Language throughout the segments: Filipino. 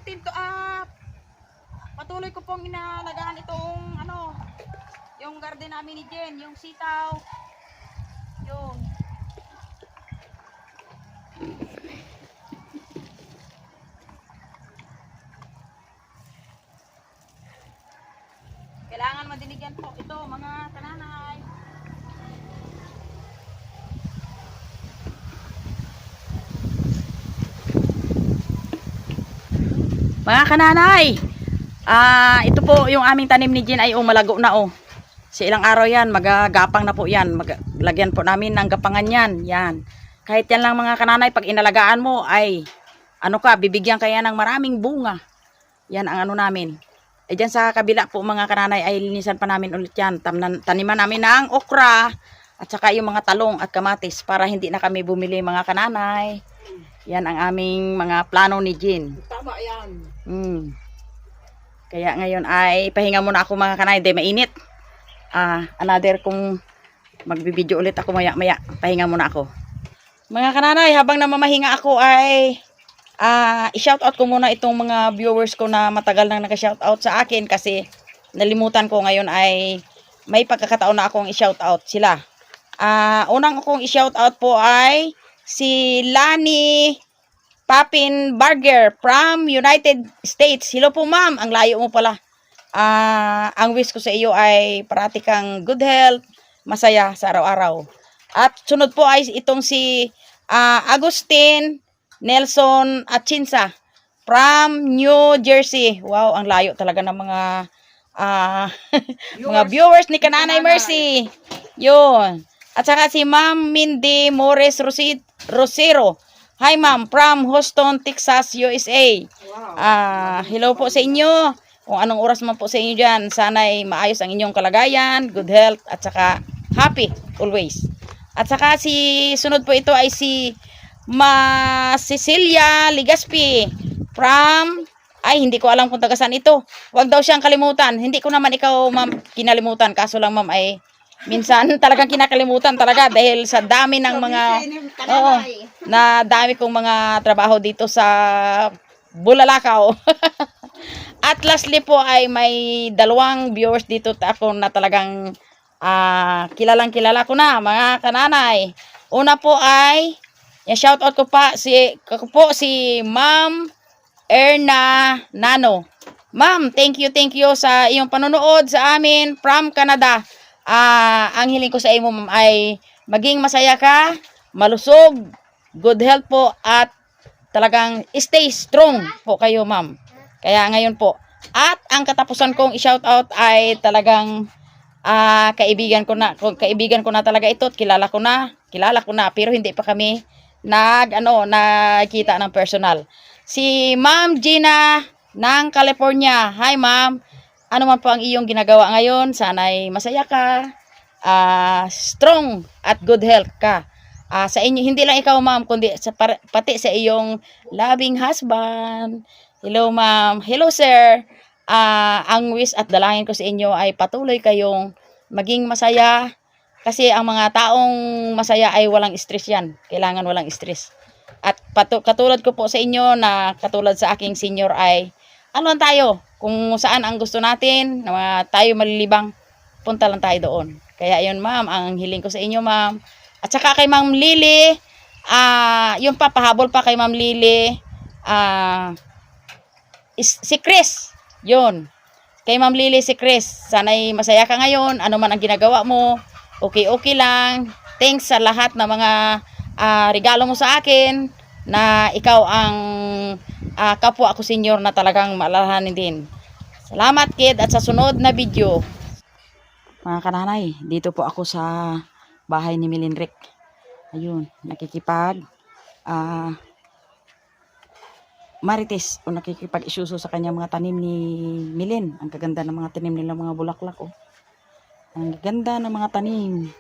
natin to patuloy ko pong inalagaan itong yung garden namin ni Jen, yung sitaw. Yun. Kailangan madinigan po ito mga kananay. Mga kananay, ito po yung aming tanim ni Jen ay malago na Sa ilang araw yan, magagapang na po yan. Lagyan po namin ng gapangan yan. Yan. Kahit yan lang mga kananay, pag inalagaan mo ay bibigyan kaya ng maraming bunga. Yan ang namin. Dyan sa kabila po mga kananay ay linisan pa namin ulit yan. Taniman namin ng okra at saka yung mga talong at kamatis para hindi na kami bumili mga kananay. Yan ang aming mga plano ni Jen. Tama yan. Kaya ngayon ay pahinga muna ako mga kananay. Di mainit. Another kung magbibideo ulit ako maya. Pahinga muna ako. Mga kananay, habang namamahinga ako ay i-shoutout ko muna itong mga viewers ko na matagal nang nag-shoutout sa akin kasi nalimutan ko ngayon ay may pagkakataon na akong i-shoutout sila. Unang akong i-shoutout po ay si Lani Papin Barger from United States. Hello po ma'am, ang layo mo pala. Ang wish ko sa iyo ay parati kang good health, masaya sa araw-araw. At sunod po ay itong si Agustin Nelson Atchinsa from New Jersey. Wow, ang layo talaga ng mga mga viewers ni Kananay Mercy. Yun. At saka si Ma'am Mindy Morris Rosero. Hi ma'am, from Houston, Texas, USA. Wow. Hello po sa inyo. Kung anong oras man po sa inyo dyan, sana'y maayos ang inyong kalagayan, good health, at saka happy always. At saka sunod po ito ay si Cecilia Ligaspi from, hindi ko alam kung taga saan ito. Huwag daw siyang kalimutan. Hindi ko naman ikaw ma'am kinalimutan. Kaso lang ma'am ay minsan talagang kinakalimutan talaga dahil sa dami ng mga, na dami kong mga trabaho dito sa Bulalakaw. At lastly po ay may dalawang viewers dito ako na talagang kilalang kilala ko na mga kananay. Una po ay shoutout ko si Ma'am Erna Nano. Ma'am, thank you sa iyong panonood sa amin from Canada. Ang hiling ko sa iyo ma'am ay maging masaya ka, malusog, good health po at talagang stay strong po kayo ma'am. Kaya ngayon po. At ang katapusan kong i-shoutout ay talagang kaibigan ko na talaga ito at kilala ko na pero hindi pa kami nagkita ng personal. Si Ma'am Gina ng California. Hi ma'am. Ano man po ang iyong ginagawa ngayon, sana'y masaya ka, strong at good health ka. Sa inyo, hindi lang ikaw ma'am, kundi pati sa iyong loving husband. Hello ma'am. Hello sir. Ang wish at dalangin ko sa inyo ay patuloy kayong maging masaya. Kasi ang mga taong masaya ay walang stress yan. Kailangan walang stress. At katulad ko po sa inyo na katulad sa aking senior ay tayo? Kung saan ang gusto natin, na tayo malilibang, punta lang tayo doon. Kaya yun ma'am, ang hiling ko sa inyo ma'am. At saka kay Ma'am Lily, yung papahabol pa kay Ma'am Lily, si Chris, yun. Kay Ma'am Lily si Chris, sana'y masaya ka ngayon, ano man ang ginagawa mo, okay lang. Thanks sa lahat na mga regalo mo sa akin, na ikaw ang kapwa ako senior na talagang maalalahanin din. Salamat kid at sa sunod na video. Mga kananay, dito po ako sa bahay ni Milinric. Ayun, nakikipag marites o nakikipag-isuso sa kanyang mga tanim ni Milin. Ang kaganda ng mga tanim nila, mga bulaklak Ang ganda ng mga tanim.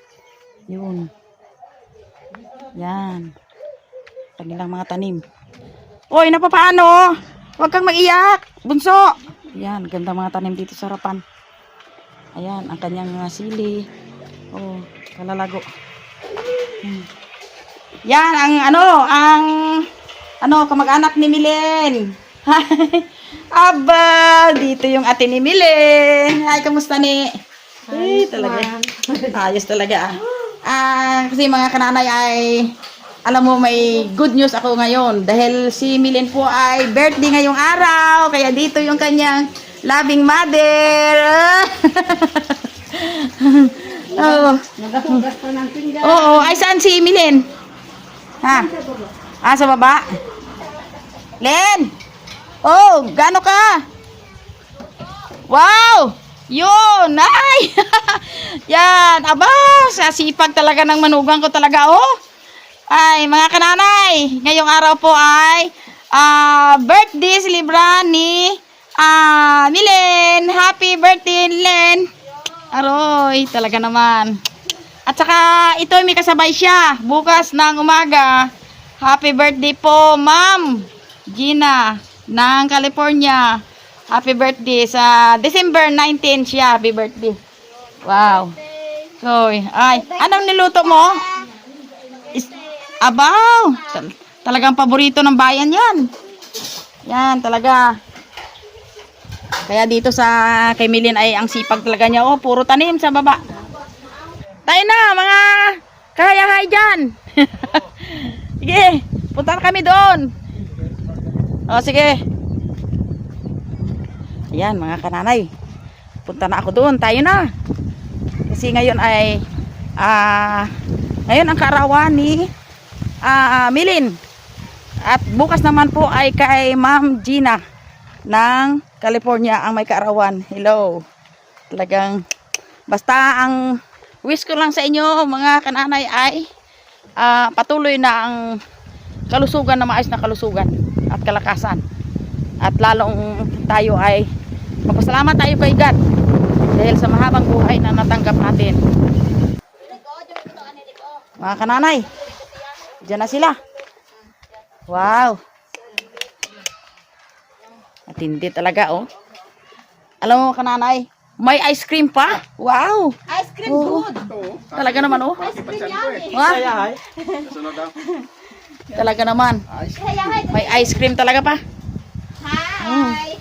Yun. Yan. Kanilang mga tanim. Oy, napapaano? Huwag kang maiyak. Bunso. Yan, ganda mga tanim dito sa harapan. Ayan, ang kanyang sili. Kalalago. Yan, ang kamag-anak ni Milen. Aba, dito yung ate ni Milen. Ay, kamusta ni? Ay, talaga. Ayos talaga. Kasi mga kananay ay, alam mo, may good news ako ngayon. Dahil si Milen po ay birthday ngayong araw. Kaya dito yung kanyang loving mother. Oh. Nagahugas pa ng pinggan. Oo, ay saan si Milen? Ha? Sa baba? Len! Oh, gaano ka? Wow! Yun! Ay! Yan! Aba! Sa sipag talaga ng manugang ko talaga, oh! Ay, mga kananay! Ngayong araw po ay birthday celebration ni Milen! Happy birthday, Len! Aroy, talaga naman. At saka, ito may kasabay siya. Bukas ng umaga. Happy birthday po, Ma'am Gina ng California. Happy birthday sa December 19 siya. Happy birthday. Wow. So, ay, anong niluto mo? Abaw. Talagang paborito ng bayan yan. Yan, talaga. Kaya dito sa kay Milen ay ang sipag talaga niya. Oh, puro tanim sa baba. Tayo na, mga kahayahay dyan. Sige, punta na kami doon. O, sige. Ayan, mga kananay. Punta na ako doon. Tayo na. Kasi ngayon ay, ngayon ang kaarawan ni Milen. At bukas naman po ay kay Ma'am Gina ng California ang may kaarawan. Hello. Talagang, basta ang wish ko lang sa inyo, mga kananay, ay patuloy na ang kalusugan na maayos na kalusugan at kalakasan. At lalong tayo ay magpasalamat tayo kay God dahil sa mahabang buhay na natanggap natin. Mga kananay, dyan na sila. Wow. At hindi talaga, oh. Alam mo, kananay, may ice cream pa. Wow. Ice cream Oh. good. Talaga naman, oh. Ice cream yan. Wow. Talaga naman. May ice cream talaga pa. Hi.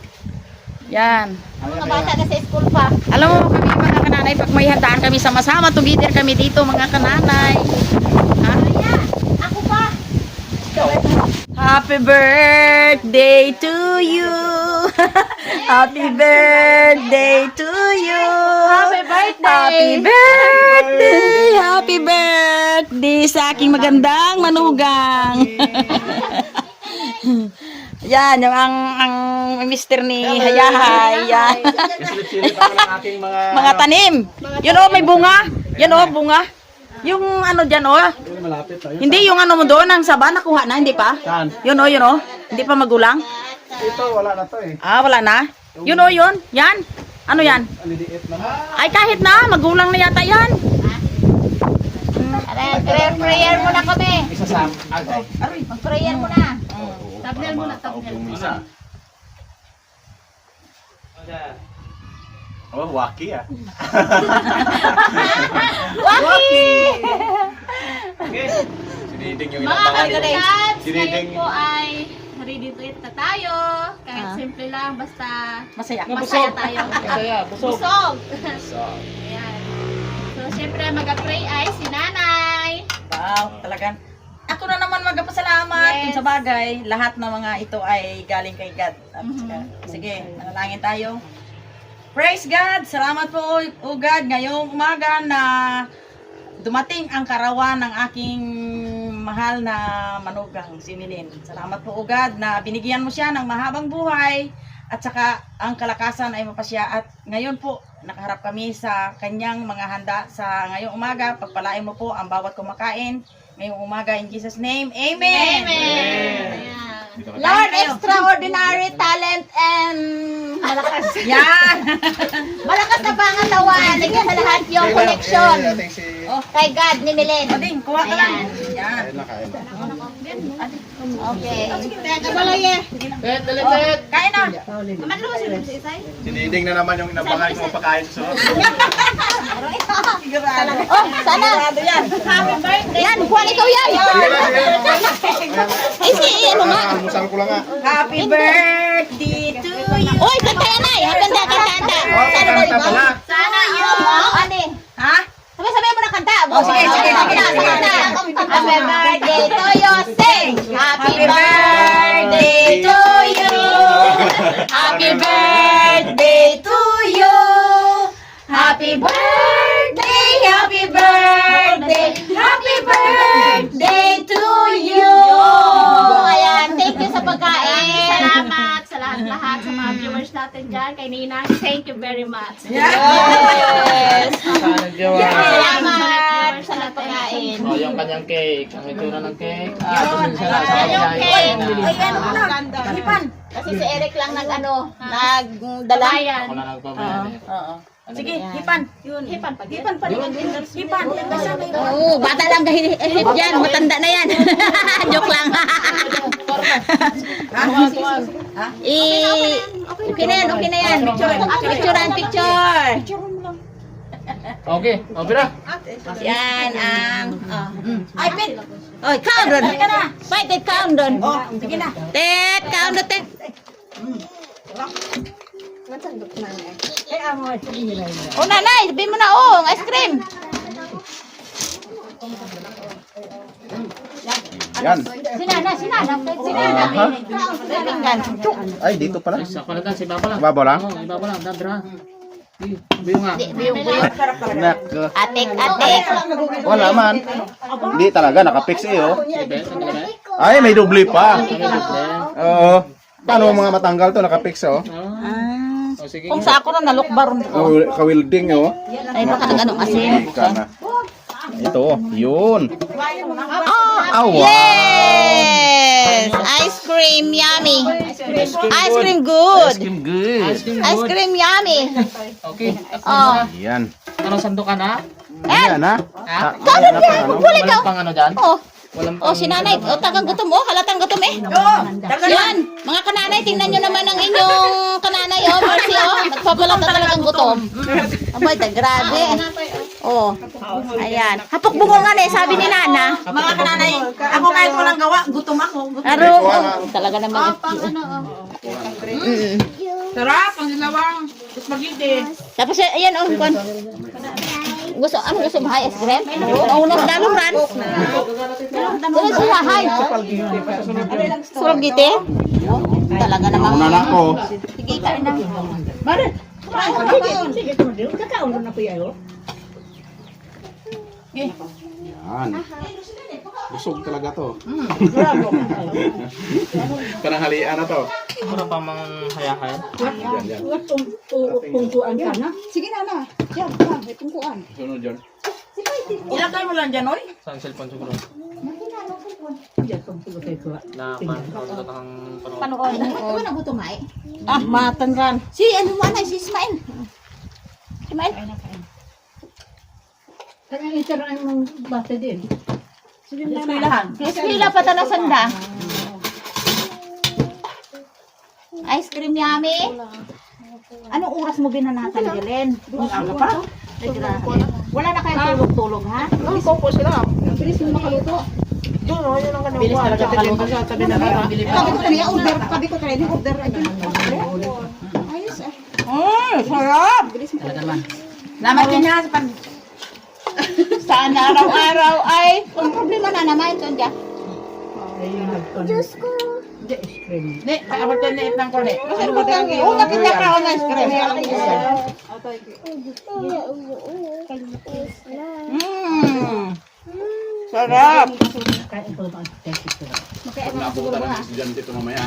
Yan. Ang mga bata na sa school pa. Alam mo kami mga kananay, pag may handaan kami sama-sama, together kami dito mga kananay. Ha? Ako pa. Happy birthday to you. Happy birthday to you. Happy birthday. Happy birthday. Happy birthday sa aking magandang manugang. Yan, yung ang mister ni Hayahay. Yan. Silip-silip ako ng aking Mga tanim. Yun oh, may bunga. Yan oh, bunga. Yung ano dyan oh. malapit tayo. Hindi yung ano mo doon, ang saba nakuha na, hindi pa? Saan? Yun oh. Hindi pa magulang. Ito, wala na to eh. Wala na. Yun oh, yun. Yan. Ano yan? Aliliit naman. Ay, kahit na, magulang na yata yan. Prayer muna kami. Isa sa Aroy. Mag-prayer muna. Tabnel muna, tabnel. Isa. Oh, waki ah. Waki! Siniding yung Mga inabangan. kaibigan, Siniding. ngayon po ay ready to eat na tayo. Kahit simple lang, basta Masaya. masaya tayo. Busog. So, Ayan. So, syempre mag-pray ay si nanay. Wow, talagang. Ako na naman magpasalamat. Yes. Kung sa bagay, lahat ng mga ito ay galing kay God. At sige, manalangin tayo. Praise God! Salamat po, O God, ngayong umaga na dumating ang karawan ng aking mahal na manugang, si Milen. Salamat po, O God, na binigyan mo siya ng mahabang buhay at saka ang kalakasan ay mapasya. At ngayon po, nakaharap kami sa kanyang mga handa sa ngayong umaga. Pagpalain mo po ang bawat kumakain ngayong umaga. In Jesus' name, Amen! Ayan. Lord, extraordinary talent and malakas. Yan! Malakas na pangatawan. Higit sa lahat yung connection. Oh. Kay God ni Milen. Ading, kuha ka lang. Yan. Kain na, kain na. Okay. Kabalaye. Kain na. Kamanlo si Isay. Siniding na naman yung inabangan kong pagkain sa Sigurado. Oh, sana. Sigurado yan. Happy birthday. Yan, kuhan ikaw yan. Ay, si ano nga. Almusal ko lang ah. Happy birthday to Uy, kanta yan ay. Kanta, kanta. Sana ba iba? Sana Yung ano eh. Ha? Sabi mo na kanta. Sige. Happy birthday to you. Sing. Happy birthday to you. Happy birthday to you. Happy birthday, happy birthday, happy birthday to you. Ayan, thank you sa pagkain. salamat sa lahat-lahat sa mga viewers natin dyan. Kay Ninang, thank you very much. Yes. Salamat. Salamat sa pagkain. Oh, yung kanyang cake. Ang itsura ng cake. Yun, Ayan yung cake. Ayan, Hipan. Kasi si Eric lang nagdala. Ayan. Ako na nagpabayad. Oo. Sige, hipan. Yun. Hipan pa din. Hipan. Oo, bata lang kahit yan, matanda na yan. Joke lang. Okay na yan. Picture. Okay. O, pira. Yan ang... Ay, Pin. Oy, count doon. Wait, count doon. Oh, sige na. Tet, count doon, tet. Oh, nanay, sabihin mo na, ice cream. Yan. Sinana. Pinggan. Ay, dito pala. Sa palatan, si Baba lang. Baba lang? Oo, Baba lang. Dadra. Biyo nga. Nak. Atik. Wala man. Hindi talaga, nakapix eh oh. Sige, sandali ba? Ay, may doble pa. Kami lang. Oo. Paano mga matanggal to, nakapix oh. O, sige. Kung sa ako na nalukbaron ko. Kawilding oh. Ay, baka nag-anong asin. Ika na. Ito oh, yun. Awa. Yes! Ice cream, yummy. Ice cream good. Ice cream good. Ice cream yummy. Okay. Oh. Yan. Anong sandukan ha? Yan ha. Ha? Kano yan? Bubuli ka. Walang pang ano dyan? Oh. Walang Oh, si nanay. Oh, tagang gutom. Oh, halatang gutom eh. Yan. Mga kananay, tingnan nyo naman ang inyong kananay. Oh, Mercy. Oh, nagpapalata talagang gutom. Abay, grabe. Oh. Ayan. Hapok bungongan eh, sabi ni Nana. Mga kananay, ako kahit walang gawa, gutom ako. Aro. Oh, talaga naman. Sarap, ang ginawang spaghetti. Tapos ayan oh, kon. Gusto mo hay ice cream? Oh, unos dalong ran. Unos hay. Surog gite. Talaga naman. Una na ako. Sige, kain na. Yan. Busog talaga to. Pananghalian na to. Mura pa mang hayakayan. Yan. Tungkuan ka na? Sige na. Yan, may tungkuan. Sunod dyan. Ilagay mo lang dyan, oy. Saan cellphone siguro? Yan, tungkulo kayo ko. Na panood ang panood. Panood. Ano na gutom ay? Ah, matanggan. Si ano mo na si Ismail. Ismail. Kaya itaraan mong bata din. Eskwelahan. Eskwela pa tala sanda. Ice cream yummy. Anong oras mo binanatan, Jelen? Ano pa? Wala na kayong tulog-tulog, ha? Popo sila. Bilis mo makaluto. Yun, oh, yun ang kanyang bilis talaga kaluto sa tabi na Sabi ko kanina, order. Ayos Sarap! Salamat din ha sa pag... Sana araw-araw ay... Kung problema na naman ito dyan. Diyos ko. Scream. Ne, abot yan na itang ko, ne. Oo, nakita ka ako ng ice cream. Sarap! Kain ko ba? Pag naabutan ng estudyante ito mamaya.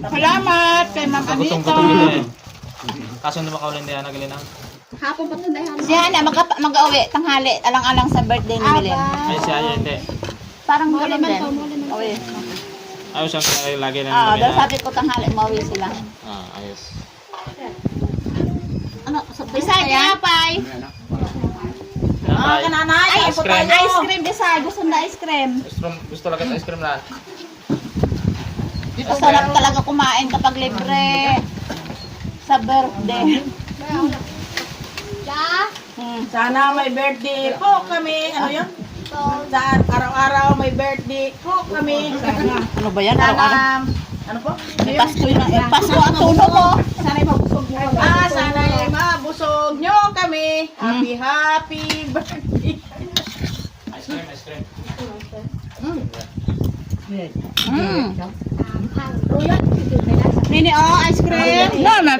Salamat kay Ma'am Anita. Gutom-gutom dito eh. Kaso hindi makaulan din nagalinang. Si Hana, mag-uwi, tanghali, alang-alang sa birthday ni Belen. Ay, si Aya hindi. Parang ganun din. Uwi. Ayos ang lagi na Ah, dahil nagalinang. sabi ko tanghali, mauwi sila. Ayos. Ano, Bisay, kaya pay. Ay, Kananay, ice cream. Ice cream, Bisay. Gusto na ice cream. Gusto talaga ng ice cream lahat. Masarap talaga kumain kapag libre. Sa birthday. Sana may birthday po kami. Ano yun? Sa araw-araw may birthday ko kami. Ano ba yan? Araw-araw? Ano po? May Pasko yun. Pasko ang tuno mo. Sana'y mabusog nyo kami. Sana'y mabusog nyo kami. Happy birthday. Ice cream, ice cream. Nini, oh, ice cream. No, no.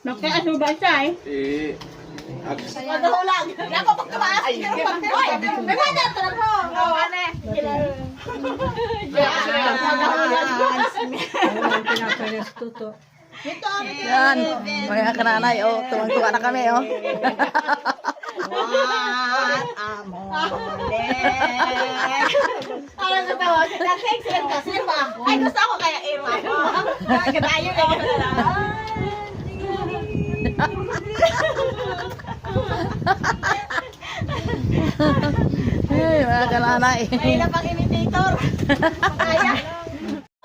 Nakaya ano ba siya eh? Madahulag. Ako pagkamaas. May mga natanong mo. Oo, ane. Yan. Mga kananay, oh. Tuwang-tuwa na kami, oh. Ano na tawa? Nag-excellent ka. Sino ba ako? Ay, gusto ako kaya Irma. Kadayo na yun. Ay, mga kananay. Mahirap ang imitator. Kaya.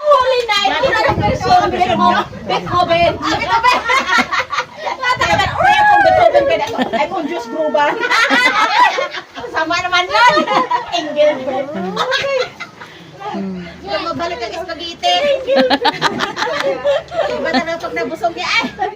Huli na. Ito na yung person. Beethoven. Beethoven. Natagalan. Kaya kung Beethoven ka na. Ay kung Diyos Gruban. Sama naman yun. Engelbert. Yung mabalik ang spaghetti. Iba na lang